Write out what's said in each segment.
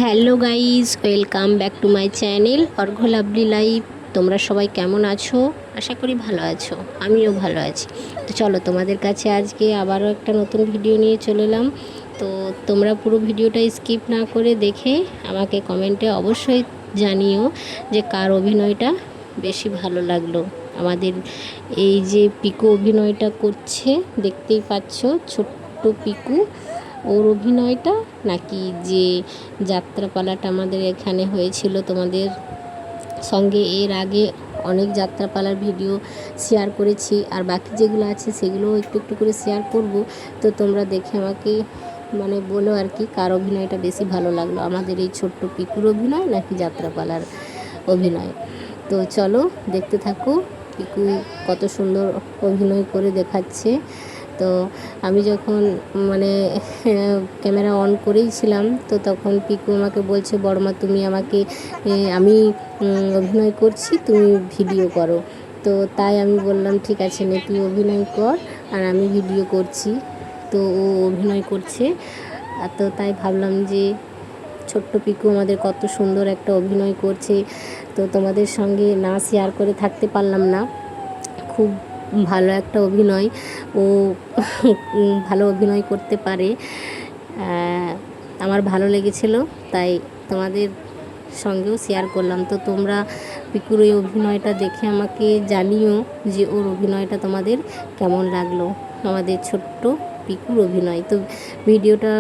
Hello guys, welcome back to my channel Argha lovely life. তোমরা সবাই কেমন আছো? আশা করি ভালো আছো, আমিও ভালো আছি। তো চলো, তোমাদের কাছে আজকে আবারও একটা নতুন ভিডিও নিয়ে চলে এলাম। তো তোমরা পুরো ভিডিওটা স্কিপ না করে দেখে আমাকে কমেন্টে অবশ্যই জানিও যে কার অভিনয়টা বেশি ভালো লাগলো। আমাদের এই যে পিকু অভিনয়টা করছে, দেখতেই পাচ্ছ, ছোট্ট পিকু, ওর অভিনয়টা, নাকি যে যাত্রাপালাটা আমাদের এখানে হয়েছিল তোমাদের সঙ্গে এর আগে অনেক যাত্রাপালার ভিডিও শেয়ার করেছি, আর বাকি যেগুলো আছে সেগুলোও একটু একটু করে শেয়ার করব। তো তোমরা দেখে আমাকে বলো আর কি, কার অভিনয়টা বেশি ভালো লাগলো, আমাদের এই ছোট্ট পিকুর অভিনয় নাকি যাত্রাপালার অভিনয়। তো চলো দেখতে থাকো, পিকু কত সুন্দর অভিনয় করে দেখাচ্ছে। তো আমি যখন ক্যামেরা অন করেই ছিলাম, তো তখন পিকু আমাকে বলছে, বড়মা তুমি আমাকে আমি অভিনয় করছি, তুমি ভিডিও করো। তো তাই আমি বললাম ঠিক আছে নে, তুই অভিনয় কর আর আমি ভিডিও করছি। তো ও অভিনয় করছে, তো তাই ভাবলাম যে ছোট্ট পিকু আমাদের কত সুন্দর একটা অভিনয় করছে। তো তোমাদের সঙ্গে না শেয়ার করে থাকতে পারলাম না। খুব ভালো একটা অভিনয়, ও ভালো অভিনয় করতে পারে, আমার ভালো লেগেছিল, তাই তোমাদের সঙ্গেও শেয়ার করলাম। তো তোমরা পিকুর এই অভিনয়টা দেখে আমাকে জানিও যে ওর অভিনয়টা তোমাদের কেমন লাগলো, আমাদের ছোট্ট পিকুর অভিনয়। তো ভিডিওটা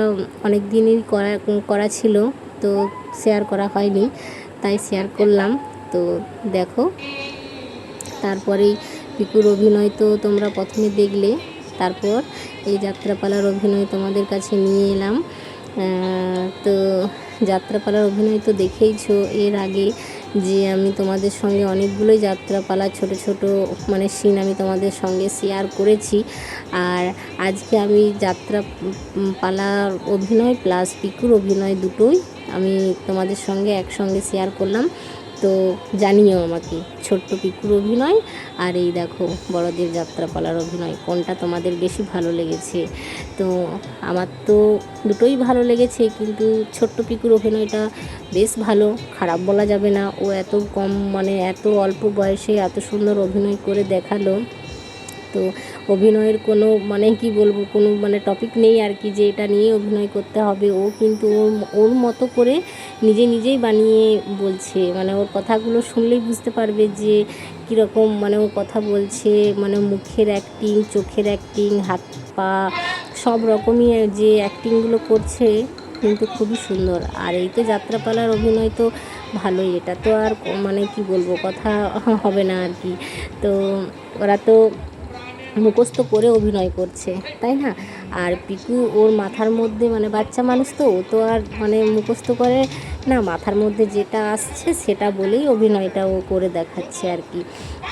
অনেক দিনই করা ছিল, তো শেয়ার করা হয়নি, তাই শেয়ার করলাম। তো দেখো, তারপরেই পিকুর অভিনয় তো তোমরা প্রথমে দেখলে, তারপর এই যাত্রাপালার অভিনয় তোমাদের কাছে নিয়ে এলাম। তো যাত্রাপালার অভিনয় তো দেখেইছো এর আগে, যে আমি তোমাদের সঙ্গে অনেকগুলোই যাত্রাপালা ছোট ছোট সিন আমি তোমাদের সঙ্গে শেয়ার করেছি। আর আজকে আমি যাত্রাপালার অভিনয় প্লাস পিকুর অভিনয় দুটোই আমি তোমাদের সঙ্গে একসঙ্গে শেয়ার করলাম। তো জানিও আমাকে ছোট্ট পিকুর অভিনয় আর এই দেখো বড়দের যাত্রাপালার অভিনয় কোনটা তোমাদের বেশি ভালো লেগেছে। তো আমার তো দুটোই ভালো লেগেছে, কিন্তু ছোট্ট পিকুর অভিনয়টা বেশ ভালো, খারাপ বলা যাবে না। ও এত কম এত অল্প বয়সে এত সুন্দর অভিনয় করে দেখালো। তো অভিনয়ের কোনো কি বলবো, কোনো টপিক নেই আর কি, যে এটা নিয়ে অভিনয় করতে হবে। ও কিন্তু ওর মতো করে নিজেই বানিয়ে বলছে, ওর কথাগুলো শুনলেই বুঝতে পারবে যে কীরকম ও কথা বলছে, মুখের অ্যাক্টিং, চোখের অ্যাক্টিং, হাত পা সব রকমই যে অ্যাক্টিংগুলো করছে কিন্তু খুবই সুন্দর। আর এই তো যাত্রাপালার অভিনয় তো ভালোই, এটা তো আর কি বলবো, কথা হবে না আর কি। তো ওরা তো মুখস্থ করে অভিনয় করছে, তাই না? আর পিকু ওর মাথার মধ্যে বাচ্চা মানুষ তো, ও তো আর মুখস্থ করে না, মাথার মধ্যে যেটা আসছে সেটা বলেই অভিনয়টা ও করে দেখাচ্ছে আর কি।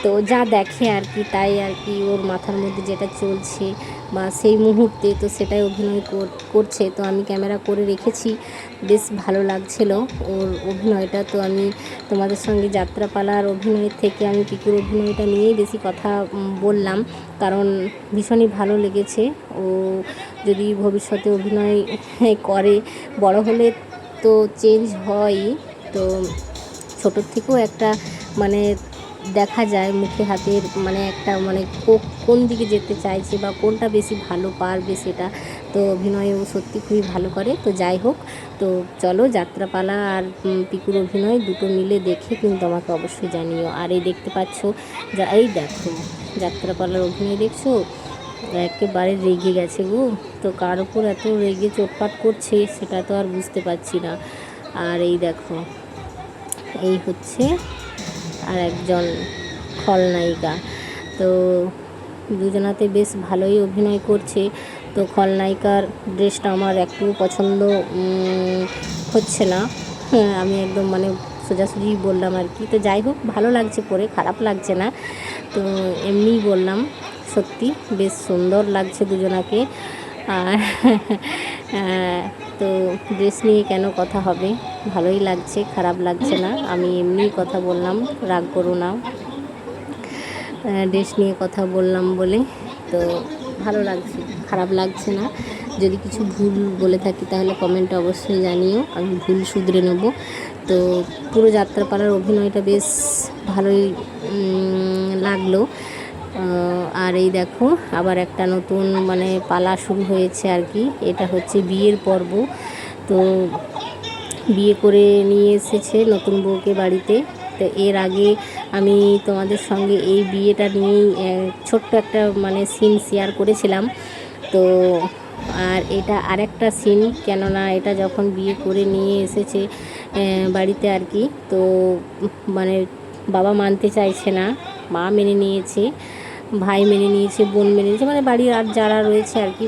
তো যা দেখে আর কি, তাই আর কি ওর মাথার মধ্যে যেটা চলছে বা সেই মুহূর্তে, তো সেটাই অভিনয় করছে। তো আমি ক্যামেরা করে রেখেছি, বেশ ভালো লাগছিল ওর অভিনয়টা। তো আমি তোমাদের সঙ্গে যাত্রাপালার অভিনয়ের থেকে আমি পিকুর অভিনয়টা নিয়েই বেশি কথা বললাম, কারণ ভীষণই ভালো লেগেছে। ও যদি ভবিষ্যতে অভিনয় করে, বড় হলে তো চেঞ্জ হয়ই, তো ছোটোর থেকেও একটা দেখা যায় মুখে হাতের একটা কোন দিকে যেতে চাইছে বা কোনটা বেশি ভালো পারবে সেটা। তো অভিনয় ও সত্যি খুবই ভালো করে। তো যাই হোক, তো চলো যাত্রাপালা আর পিকুর অভিনয় দুটো মিলে দেখে কিন্তু আমাকে অবশ্যই জানিও। আর এই দেখতে পাচ্ছ, এই দেখো যাত্রাপালার অভিনয় দেখছো, একেবারে রেগে গেছে গো। তো কার ওপর এত রেগে চোটপাট করছে সেটা তো আর বুঝতে পারছি না। আর এই দেখো, এই হচ্ছে আর একজন খলনায়িকা। তো দুজনাতে বেশ ভালোই অভিনয় করছে। তো খলনায়িকার ড্রেসটা আমার একটু পছন্দ হচ্ছে না, আমি একদম সোজাসুজি বললাম আর কি। তো যাই হোক, ভালো লাগছে পরে, খারাপ লাগছে না, তো এমনিই বললাম। সত্যি বেশ সুন্দর লাগছে দুজনাকে। আর তো ড্রেস নিয়ে কেন কথা হবে, ভালোই লাগছে, খারাপ লাগছে না, আমি এমনিই কথা বললাম, রাগ করো না, ড্রেস নিয়ে কথা বললাম বলে। তো ভালো লাগছে, খারাপ লাগছে না। যদি কিছু ভুল বলে থাকি তাহলে কমেন্টে অবশ্যই জানিও, আমি ভুল শুধরে নেব। তো পুরো যাত্রাপালার অভিনয়টা বেশ ভালোই লাগলো। আর এই দেখো আবার একটা নতুন মানে পালা শুরু হয়েছে আর কি, এটা হচ্ছে বিয়ের পর্ব। তো বিয়ে করে নিয়ে এসেছে নতুন বউকে বাড়িতে। তো এর আগে আমি তোমাদের সঙ্গে এই বিয়েটা নিয়েই ছোট্ট একটা মানে সিন শেয়ার করেছিলাম। তো আর এটা আরেকটা সিন, কেননা এটা যখন বিয়ে করে নিয়ে এসেছে বাড়িতে আর কি, তো মানে বাবা মানতে চাইছে না, মা মেনে নিয়েছে, ভাই মেনে নিয়েছে, বোন মেনে নিয়েছে, মানে বাড়ির আর যারা রয়েছে আর কি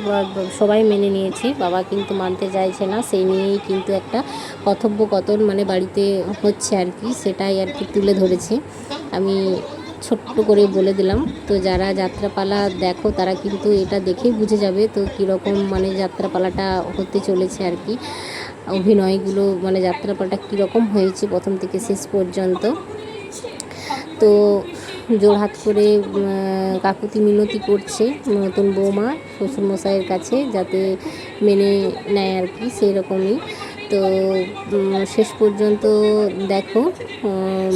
সবাই মেনে নিয়েছে, বাবা কিন্তু মানতে চাইছে না। সেই নিয়েই কিন্তু একটা কথোপকথন মানে বাড়িতে হচ্ছে আর কি, সেটাই আর কি তুলে ধরেছে। আমি ছোট্ট করে বলে দিলাম। তো যারা যাত্রাপালা দেখো তারা কিন্তু এটা দেখেই বুঝে যাবে তো কীরকম মানে যাত্রাপালাটা হতে চলেছে আর কি, অভিনয়গুলো মানে যাত্রাপালাটা কীরকম হয়েছে প্রথম থেকে শেষ পর্যন্ত। তো জোড়হাত করে কাকুতি মিনতি করছে নতুন বৌমা শ্বশুরমশাইয়ের কাছে যাতে মেনে নেয় আর কি, সেই রকমই। তো শেষ পর্যন্ত দেখো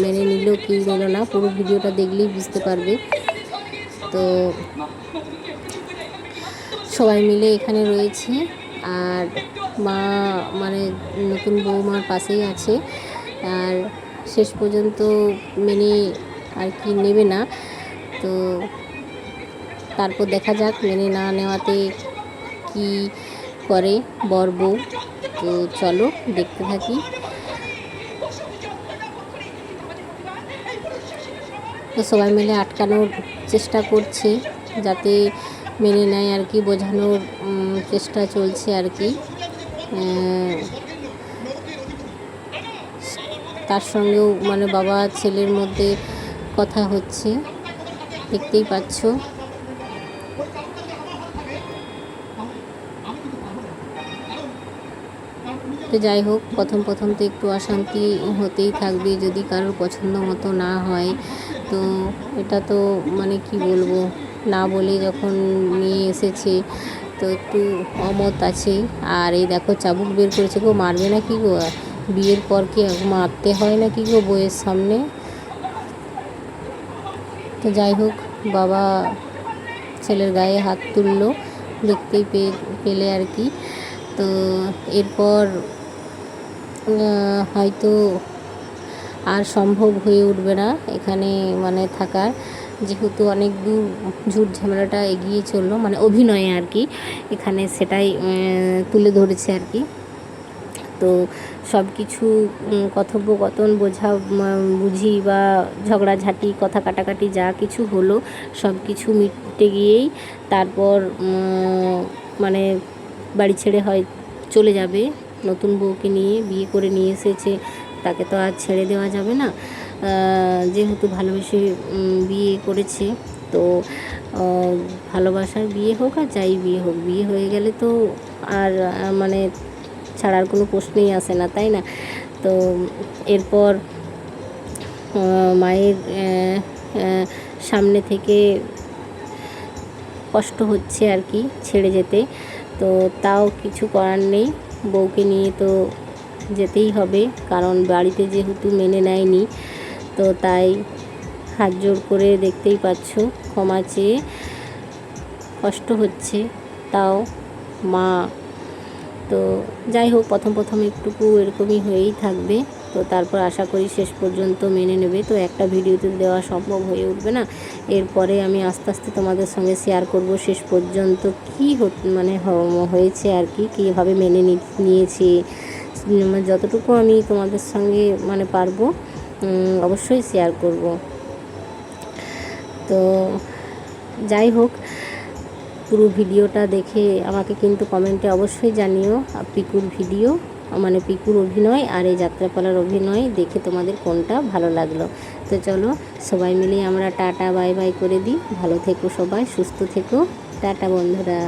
মেনে নিল কি নিল না, পুরো ভিডিওটা দেখলেই বুঝতে পারবে। তো সবাই মিলে এখানে রয়েছে, আর মা মানে নতুন বৌমার পাশেই আছে। আর শেষ পর্যন্ত মেনে আর কি নেবে না, তো তারপর দেখা যাক মেনে না নেওয়াতে কি করে বর বউ। তো চলো দেখতে থাকি। তো সবাই মিলে আটকানোর চেষ্টা করছে যাতে মেনে নেয় আর কি, বোঝানোর চেষ্টা চলছে আর কি। তার সঙ্গেও মানে বাবা ছেলের মধ্যে কথা হচ্ছে, দেখতেই পাচ্ছ। তো যাই হোক, প্রথম তো একটু অশান্তি হতেই থাকবে যদি কারোর পছন্দ মতো না হয়। তো এটা তো মানে কি বলবো, না বলে যখন নিয়ে এসেছে তো একটু অমত আছে। আর এই দেখো চাবুক বের করেছে গো, মারবে না কি গো, বিয়ের পর কি মারতে হয় না কি গো বউয়ের সামনে। তো যাই হোক, বাবা ছেলের গায়ে হাত তুললো, দেখতেই পেলে আর কি। তো এরপর হয়তো আর সম্ভব হয়ে উঠবে না এখানে মানে থাকার, যেহেতু অনেক দূর ঝুট ঝামেলাটা এগিয়ে চললো মানে অভিনয়ে আর কি, এখানে সেটাই তুলে ধরেছে আর কি। তো সব কিছু কথোপকথন বুঝি বা ঝগড়াঝাঁটি কথা কাটাকাটি যা কিছু হলো সব কিছু মিটে গিয়েই তারপর মানে বাড়ি ছেড়ে হয় চলে যাবে। নতুন বউকে নিয়ে বিয়ে করে নিয়ে এসেছে, তাকে তো আর ছেড়ে দেওয়া যাবে না, যেহেতু ভালোবেসে বিয়ে করেছে। তো ভালোবাসার বিয়ে হোক আর যাই বিয়ে হোক, বিয়ে হয়ে গেলে তো আর মানে ছাড়ার কোনো প্রশ্নই আসে না, তাই না? তো এরপর মায়ের সামনে থেকে কষ্ট হচ্ছে আর কি ছেড়ে যেতে, তো তাও কিছু করার নেই, বউকে নিয়ে তো যেতেই হবে, কারণ বাড়িতে যেহেতু মেনে নেয়নি। তো তাই হাত জোর করে দেখতেই পাচ্ছ ক্ষমা চেয়ে কষ্ট হচ্ছে, তাও মা। তো যাই হোক, প্রথম একটুকু এরকমই হয়েই থাকবে, তো তারপর আশা করি শেষ পর্যন্ত মেনে নেবে। তো একটা ভিডিওতে দেওয়া সম্ভব হয়ে উঠবে না, এরপরে আমি আস্তে আস্তে তোমাদের সঙ্গে শেয়ার করব শেষ পর্যন্ত কী মানে হয়েছে আর কি, কীভাবে মেনে নিয়েছি, যতটুকু আমি তোমাদের সঙ্গে মানে পারবো অবশ্যই শেয়ার করব। তো যাই হোক, পুরো ভিডিওটা দেখে আমাকে কিন্তু কমেন্টে অবশ্যই জানিও পিকুর ভিডিও মানে পিকুর অভিনয় আর এই যাত্রাপালার অভিনয় দেখে তোমাদের কোনটা ভালো লাগলো। তো চলো সবাই মিলে আমরা টাটা বাই বাই করে দিই, ভালো থেকো সবাই, সুস্থ থেকো, টাটা বন্ধুরা।